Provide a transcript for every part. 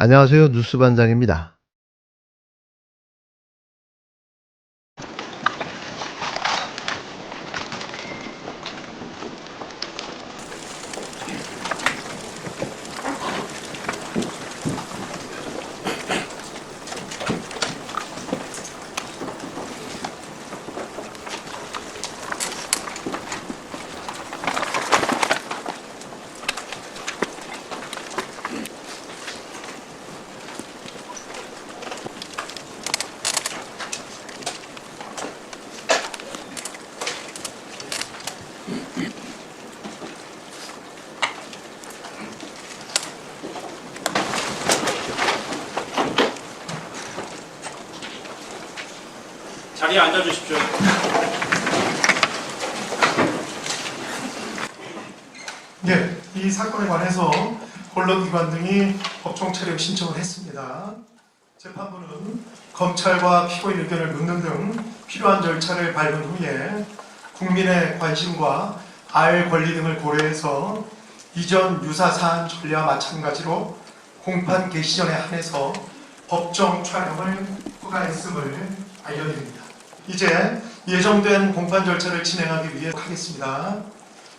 안녕하세요. 뉴스반장입니다. 자리에 앉아주십시오. 네, 이 사건에 관해서 언론기관 등이 법정 촬영 신청을 했습니다. 재판부는 검찰과 피고인 의견을 묻는 등 필요한 절차를 밟은 후에 국민의 관심과 알 권리 등을 고려해서 이전 유사 사안 전례와 마찬가지로 공판 개시 전에 한해서 법정 촬영을 허가했음을 알려드립니다. 이제 예정된 공판 절차를 진행하기 위해 하겠습니다.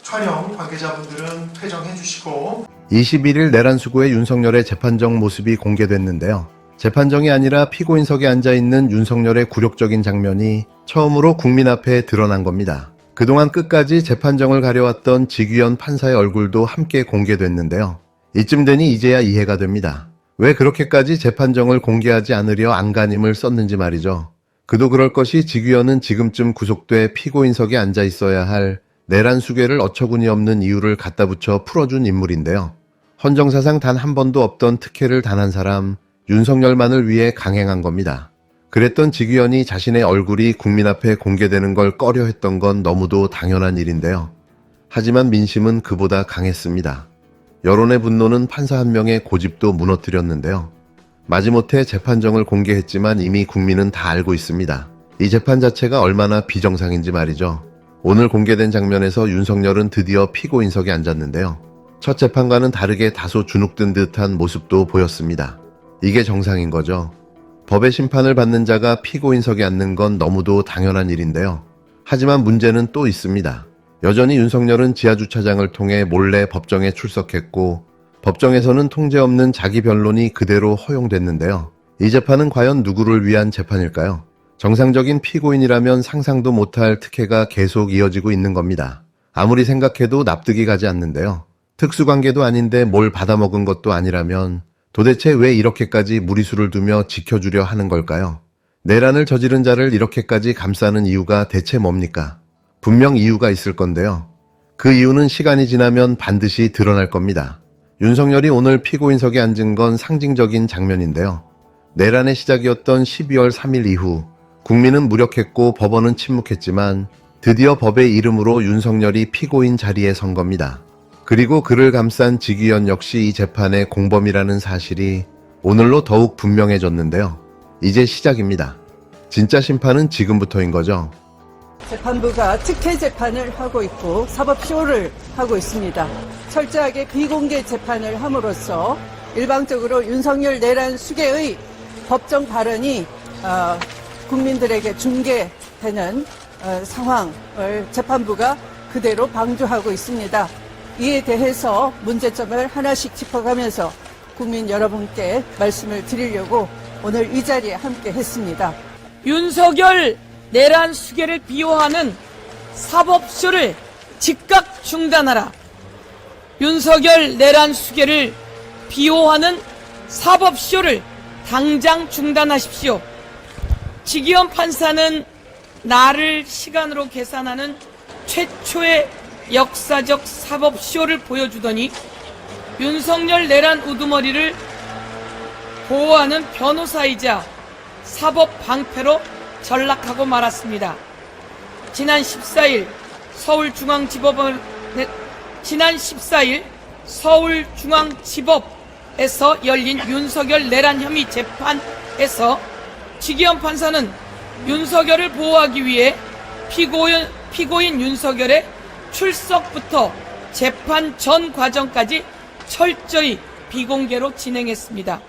촬영 관계자분들은 퇴정해 주시고 21일 내란 수구의 윤석열의 재판정 모습이 공개됐는데요. 재판정이 아니라 피고인석에 앉아있는 윤석열의 굴욕적인 장면이 처음으로 국민 앞에 드러난 겁니다. 그동안 끝까지 재판정을 가려왔던 지규현 판사의 얼굴도 함께 공개됐는데요. 이쯤 되니 이제야 이해가 됩니다. 왜 그렇게까지 재판정을 공개하지 않으려 안간힘을 썼는지 말이죠. 그도 그럴 것이 지규현은 지금쯤 구속돼 피고인석에 앉아 있어야 할 내란 수괴를 어처구니 없는 이유를 갖다 붙여 풀어준 인물인데요. 헌정사상 단 한 번도 없던 특혜를 단한 사람 윤석열만을 위해 강행한 겁니다. 그랬던 지규현이 자신의 얼굴이 국민 앞에 공개되는 걸 꺼려했던 건 너무도 당연한 일인데요. 하지만 민심은 그보다 강했습니다. 여론의 분노는 판사 한 명의 고집도 무너뜨렸는데요. 마지못해 재판정을 공개했지만 이미 국민은 다 알고 있습니다. 이 재판 자체가 얼마나 비정상인지 말이죠. 오늘 공개된 장면에서 윤석열은 드디어 피고인석에 앉았는데요. 첫 재판과는 다르게 다소 주눅든 듯한 모습도 보였습니다. 이게 정상인 거죠. 법의 심판을 받는 자가 피고인석에 앉는 건 너무도 당연한 일인데요. 하지만 문제는 또 있습니다. 여전히 윤석열은 지하주차장을 통해 몰래 법정에 출석했고 법정에서는 통제 없는 자기 변론이 그대로 허용됐는데요. 이 재판은 과연 누구를 위한 재판일까요? 정상적인 피고인이라면 상상도 못할 특혜가 계속 이어지고 있는 겁니다. 아무리 생각해도 납득이 가지 않는데요. 특수관계도 아닌데 뭘 받아먹은 것도 아니라면 도대체 왜 이렇게까지 무리수를 두며 지켜주려 하는 걸까요? 내란을 저지른 자를 이렇게까지 감싸는 이유가 대체 뭡니까? 분명 이유가 있을 건데요. 그 이유는 시간이 지나면 반드시 드러날 겁니다. 윤석열이 오늘 피고인석에 앉은 건 상징적인 장면인데요. 내란의 시작이었던 12월 3일 이후 국민은 무력했고 법원은 침묵했지만 드디어 법의 이름으로 윤석열이 피고인 자리에 선 겁니다. 그리고 그를 감싼 지규현 역시 이 재판의 공범이라는 사실이 오늘로 더욱 분명해졌는데요. 이제 시작입니다. 진짜 심판은 지금부터인 거죠. 재판부가 특혜 재판을 하고 있고 사법쇼를 하고 있습니다. 철저하게 비공개 재판을 함으로써 일방적으로 윤석열 내란 수괴의 법정 발언이 국민들에게 중계되는 상황을 재판부가 그대로 방조하고 있습니다. 이에 대해서 문제점을 하나씩 짚어가면서 국민 여러분께 말씀을 드리려고 오늘 이 자리에 함께 했습니다. 윤석열 내란 수괴를 비호하는 사법쇼를 즉각 중단하라. 윤석열 내란 수괴를 비호하는 사법쇼를 당장 중단하십시오. 지규현 판사는 날을 시간으로 계산하는 최초의 역사적 사법쇼를 보여주더니 윤석열 내란 우두머리를 보호하는 변호사이자 사법 방패로 전락하고 말았습니다. 지난 14일 서울중앙지법에서 열린 윤석열 내란 혐의 재판에서 지규현 판사는 윤석열을 보호하기 위해 피고인 윤석열의 출석부터 재판 전 과정까지 철저히 비공개로 진행했습니다.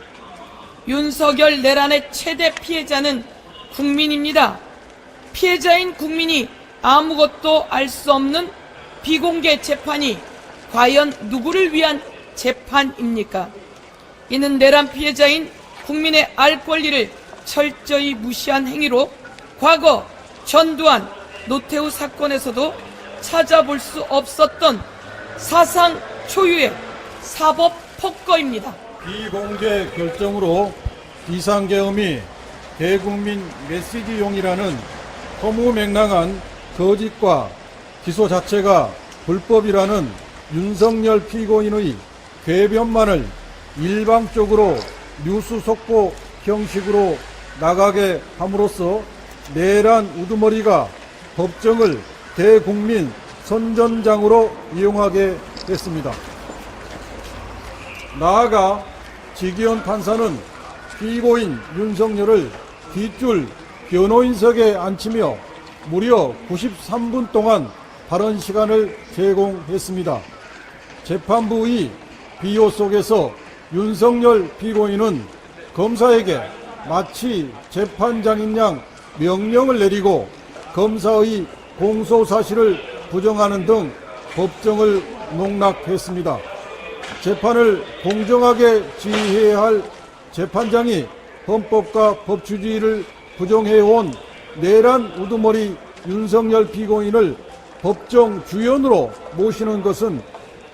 윤석열 내란의 최대 피해자는 국민입니다. 피해자인 국민이 아무것도 알 수 없는 비공개 재판이 과연 누구를 위한 재판입니까? 이는 내란 피해자인 국민의 알 권리를 철저히 무시한 행위로 과거 전두환, 노태우 사건에서도 찾아볼 수 없었던 사상 초유의 사법 폭거입니다. 비공개 결정으로 비상계엄이 대국민 메시지용이라는 허무맹랑한 거짓과 기소 자체가 불법이라는 윤석열 피고인의 궤변만을 일방적으로 뉴스 속보 형식으로 나가게 함으로써 내란 우두머리가 법정을 대국민 선전장으로 이용하게 됐습니다. 나아가 지기현 판사는 피고인 윤석열을 뒷줄 변호인석에 앉히며 무려 93분 동안 발언 시간을 제공했습니다. 재판부의 비호 속에서 윤석열 피고인은 검사에게 마치 재판장인 양 명령을 내리고 검사의 공소 사실을 부정하는 등 법정을 농락했습니다. 재판을 공정하게 지휘해야 할 재판장이 헌법과 법치주의를 부정해온 내란 우두머리 윤석열 피고인을 법정 주연으로 모시는 것은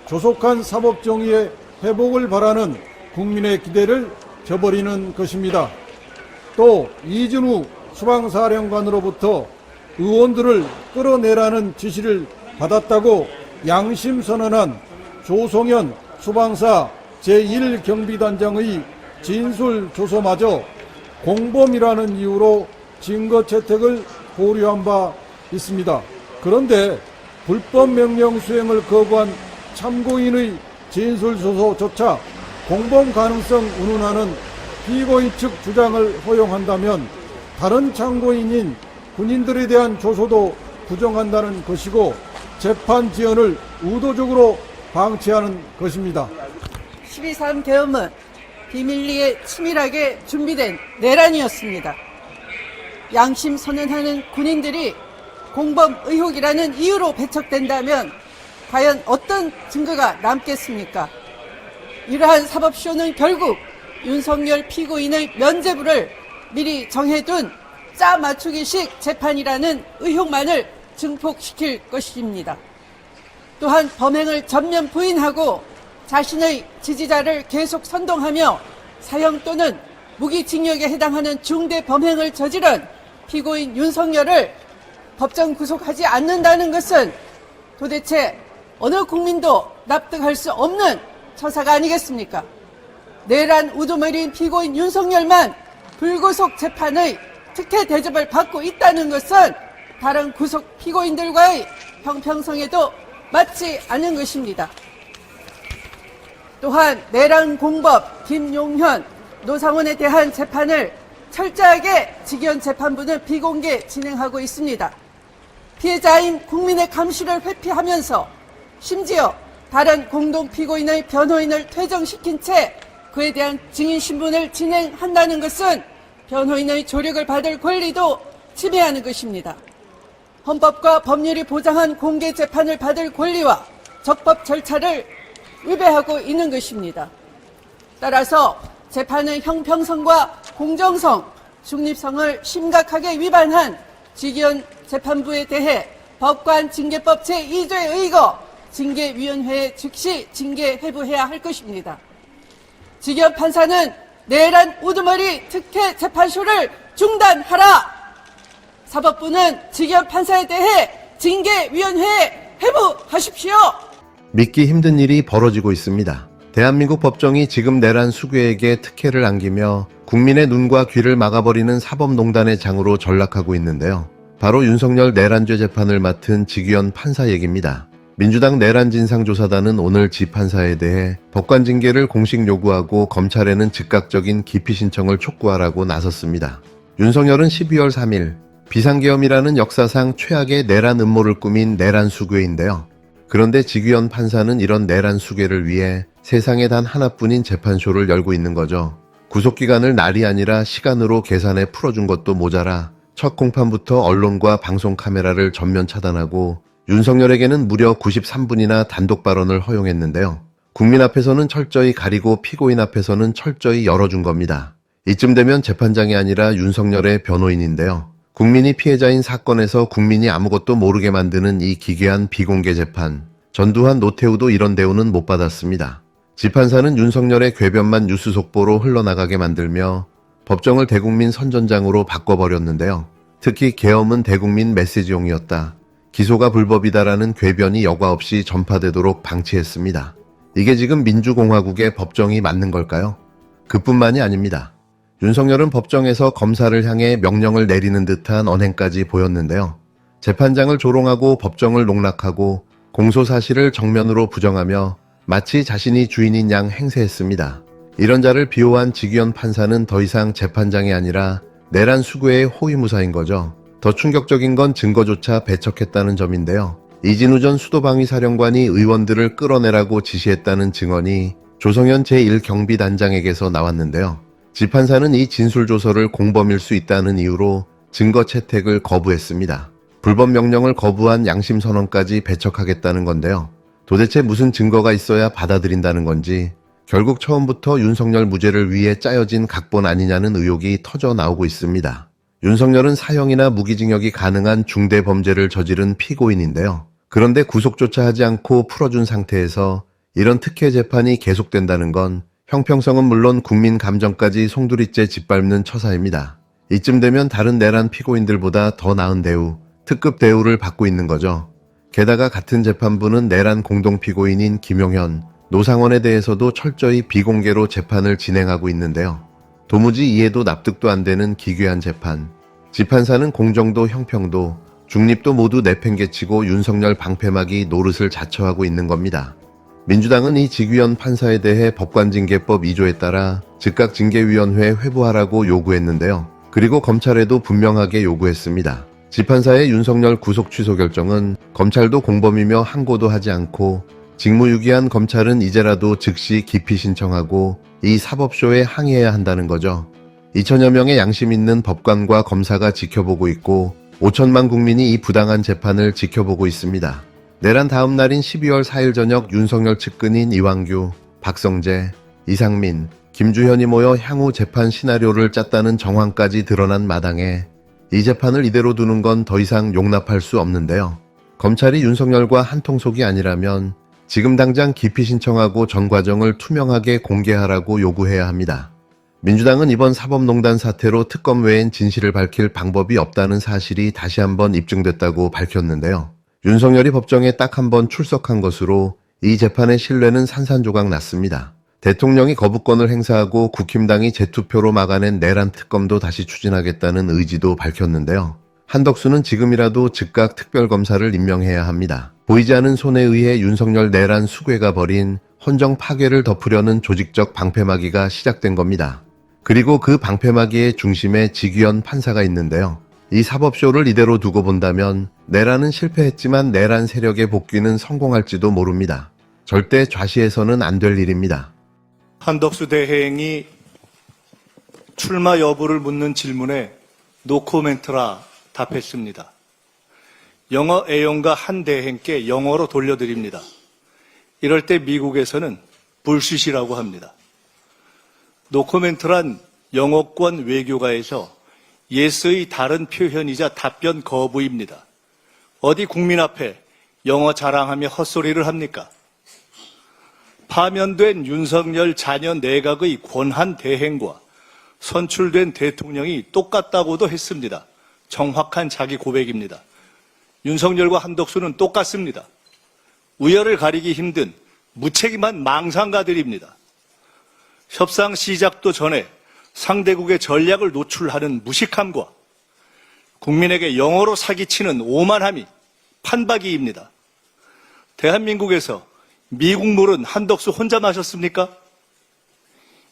조속한 사법정의의 회복을 바라는 국민의 기대를 저버리는 것입니다. 또 이준우 수방사령관으로부터 의원들을 끌어내라는 지시를 받았다고 양심선언한 조성현 수방사 제1경비단장의 진술조서마저 공범이라는 이유로 증거 채택을 보류한 바 있습니다. 그런데 불법 명령 수행을 거부한 참고인의 진술조서조차 공범 가능성 운운하는 피고인 측 주장을 허용한다면 다른 참고인인 군인들에 대한 조소도 부정한다는 것이고 재판 지연을 의도적으로 방치하는 것입니다. 12.3 계엄은 비밀리에 치밀하게 준비된 내란이었습니다. 양심 선언하는 군인들이 공범 의혹이라는 이유로 배척된다면 과연 어떤 증거가 남겠습니까? 이러한 사법쇼는 결국 윤석열 피고인의 면죄부를 미리 정해둔 짜 맞추기식 재판이라는 의혹만을 증폭시킬 것입니다. 또한 범행을 전면 부인하고 자신의 지지자를 계속 선동하며 사형 또는 무기징역에 해당하는 중대 범행을 저지른 피고인 윤석열을 법정 구속하지 않는다는 것은 도대체 어느 국민도 납득할 수 없는 처사가 아니겠습니까? 내란 우두머리인 피고인 윤석열만 불구속 재판의 특혜 대접을 받고 있다는 것은 다른 구속 피고인들과의 형평성에도 맞지 않는 것입니다. 또한 내란 공범 김용현, 노상원에 대한 재판을 철저하게 지기현 재판부는 비공개 진행하고 있습니다. 피해자인 국민의 감시를 회피하면서 심지어 다른 공동 피고인의 변호인을 퇴정시킨 채 그에 대한 증인 신문을 진행한다는 것은 변호인의 조력을 받을 권리도 침해하는 것입니다. 헌법과 법률이 보장한 공개 재판을 받을 권리와 적법 절차를 위배하고 있는 것입니다. 따라서 재판의 형평성과 공정성, 중립성을 심각하게 위반한 지기현 재판부에 대해 법관징계법 제2조에 의거 징계위원회에 즉시 징계 회부해야 할 것입니다. 지기현 판사는 내란 우두머리 특혜 재판쇼를 중단하라! 사법부는 지기현 판사에 대해 징계위원회에 회부하십시오! 믿기 힘든 일이 벌어지고 있습니다. 대한민국 법정이 지금 내란 수괴에게 특혜를 안기며 국민의 눈과 귀를 막아버리는 사법농단의 장으로 전락하고 있는데요. 바로 윤석열 내란죄 재판을 맡은 지기현 판사 얘기입니다. 민주당 내란진상조사단은 오늘 지 판사에 대해 법관징계를 공식 요구하고 검찰에는 즉각적인 기피 신청을 촉구하라고 나섰습니다. 윤석열은 12월 3일 비상계엄이라는 역사상 최악의 내란 음모를 꾸민 내란 수괴인데요. 그런데 지기현 판사는 이런 내란 수괴를 위해 세상에 단 하나뿐인 재판쇼를 열고 있는 거죠. 구속기간을 날이 아니라 시간으로 계산해 풀어준 것도 모자라 첫 공판부터 언론과 방송 카메라를 전면 차단하고 윤석열에게는 무려 93분이나 단독 발언을 허용했는데요. 국민 앞에서는 철저히 가리고 피고인 앞에서는 철저히 열어준 겁니다. 이쯤 되면 재판장이 아니라 윤석열의 변호인인데요. 국민이 피해자인 사건에서 국민이 아무것도 모르게 만드는 이 기괴한 비공개 재판. 전두환, 노태우도 이런 대우는 못 받았습니다. 지판사는 윤석열의 궤변만 뉴스 속보로 흘러나가게 만들며 법정을 대국민 선전장으로 바꿔버렸는데요. 특히 계엄은 대국민 메시지용이었다. 기소가 불법이다라는 궤변이 여과 없이 전파되도록 방치했습니다. 이게 지금 민주공화국의 법정이 맞는 걸까요? 그뿐만이 아닙니다. 윤석열은 법정에서 검사를 향해 명령을 내리는 듯한 언행까지 보였는데요. 재판장을 조롱하고 법정을 농락하고 공소 사실을 정면으로 부정하며 마치 자신이 주인인 양 행세했습니다. 이런 자를 비호한 지기현 판사는 더 이상 재판장이 아니라 내란 수괴의 호위무사인 거죠. 더 충격적인 건 증거조차 배척했다는 점인데요. 이진우 전 수도방위사령관이 의원들을 끌어내라고 지시했다는 증언이 조성현 제1경비단장에게서 나왔는데요. 지판사는 이 진술조서를 공범일 수 있다는 이유로 증거 채택을 거부했습니다. 불법 명령을 거부한 양심선언까지 배척하겠다는 건데요. 도대체 무슨 증거가 있어야 받아들인다는 건지 결국 처음부터 윤석열 무죄를 위해 짜여진 각본 아니냐는 의혹이 터져 나오고 있습니다. 윤석열은 사형이나 무기징역이 가능한 중대 범죄를 저지른 피고인인데요. 그런데 구속조차 하지 않고 풀어준 상태에서 이런 특혜 재판이 계속된다는 건 형평성은 물론 국민 감정까지 송두리째 짓밟는 처사입니다. 이쯤 되면 다른 내란 피고인들보다 더 나은 대우, 특급 대우를 받고 있는 거죠. 게다가 같은 재판부는 내란 공동피고인인 김용현, 노상원에 대해서도 철저히 비공개로 재판을 진행하고 있는데요. 도무지 이해도 납득도 안 되는 기괴한 재판. 지판사는 공정도 형평도 중립도 모두 내팽개치고 윤석열 방패막이 노릇을 자처하고 있는 겁니다. 민주당은 이 지규현 판사에 대해 법관징계법 2조에 따라 즉각징계위원회에 회부하라고 요구했는데요. 그리고 검찰에도 분명하게 요구했습니다. 지판사의 윤석열 구속 취소 결정은 검찰도 공범이며 항고도 하지 않고 직무유기한 검찰은 이제라도 즉시 기피 신청하고 이 사법쇼에 항의해야 한다는 거죠. 2천여 명의 양심 있는 법관과 검사가 지켜보고 있고 5천만 국민이 이 부당한 재판을 지켜보고 있습니다. 내란 다음 날인 12월 4일 저녁 윤석열 측근인 이왕규, 박성재, 이상민, 김주현이 모여 향후 재판 시나리오를 짰다는 정황까지 드러난 마당에 이 재판을 이대로 두는 건 더 이상 용납할 수 없는데요. 검찰이 윤석열과 한통속이 아니라면 지금 당장 기피 신청하고 전 과정을 투명하게 공개하라고 요구해야 합니다. 민주당은 이번 사법농단 사태로 특검 외엔 진실을 밝힐 방법이 없다는 사실이 다시 한번 입증됐다고 밝혔는데요. 윤석열이 법정에 딱 한 번 출석한 것으로 이 재판의 신뢰는 산산조각 났습니다. 대통령이 거부권을 행사하고 국힘당이 재투표로 막아낸 내란 특검도 다시 추진하겠다는 의지도 밝혔는데요. 한덕수는 지금이라도 즉각 특별검사를 임명해야 합니다. 보이지 않은 손에 의해 윤석열 내란 수괴가 벌인 헌정 파괴를 덮으려는 조직적 방패막이가 시작된 겁니다. 그리고 그 방패막이의 중심에 지규현 판사가 있는데요. 이 사법쇼를 이대로 두고 본다면 내란은 실패했지만 내란 세력의 복귀는 성공할지도 모릅니다. 절대 좌시해서는 안 될 일입니다. 한덕수 대행이 출마 여부를 묻는 질문에 노코멘트라 답했습니다. 영어 애용가 한 대행께 영어로 돌려드립니다. 이럴 때 미국에서는 불쉿이라고 합니다. 노코멘트란 영어권 외교가에서 예스의 다른 표현이자 답변 거부입니다. 어디 국민 앞에 영어 자랑하며 헛소리를 합니까? 파면된 윤석열 자녀 내각의 권한 대행과 선출된 대통령이 똑같다고도 했습니다. 정확한 자기 고백입니다. 윤석열과 한덕수는 똑같습니다. 우열을 가리기 힘든 무책임한 망상가들입니다. 협상 시작도 전에 상대국의 전략을 노출하는 무식함과 국민에게 영어로 사기치는 오만함이 판박이입니다. 대한민국에서 미국 물은 한덕수 혼자 마셨습니까?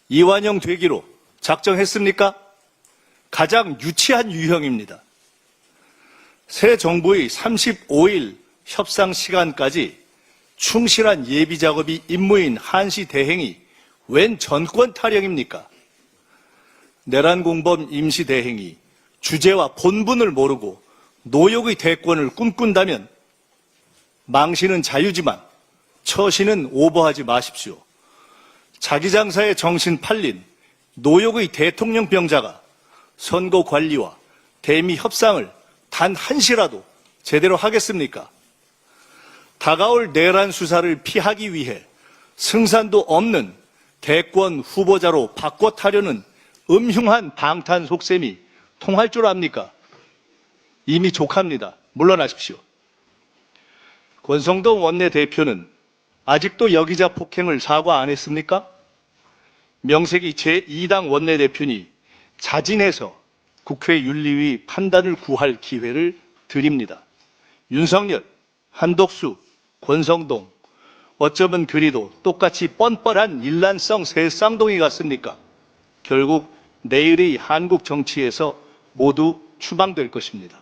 이완영 되기로 작정했습니까? 가장 유치한 유형입니다. 새 정부의 35일 협상 시간까지 충실한 예비 작업이 임무인 한시 대행이 웬 전권 타령입니까? 내란공범 임시대행이 주제와 본분을 모르고 노역의 대권을 꿈꾼다면 망신은 자유지만 처신은 오버하지 마십시오. 자기 장사에 정신 팔린 노역의 대통령병자가 선거 관리와 대미 협상을 단 한시라도 제대로 하겠습니까? 다가올 내란 수사를 피하기 위해 승산도 없는 대권 후보자로 바꿔 타려는 음흉한 방탄 속셈이 통할 줄 압니까? 이미 족합니다. 물러나십시오. 권성동 원내대표는 아직도 여기자 폭행을 사과 안 했습니까? 명색이 제2당 원내대표니 자진해서 국회 윤리위 판단을 구할 기회를 드립니다. 윤석열, 한독수, 권성동, 어쩌면 그리도 똑같이 뻔뻔한 일란성 새 쌍둥이 같습니까? 결국 내일의 한국 정치에서 모두 추방될 것입니다.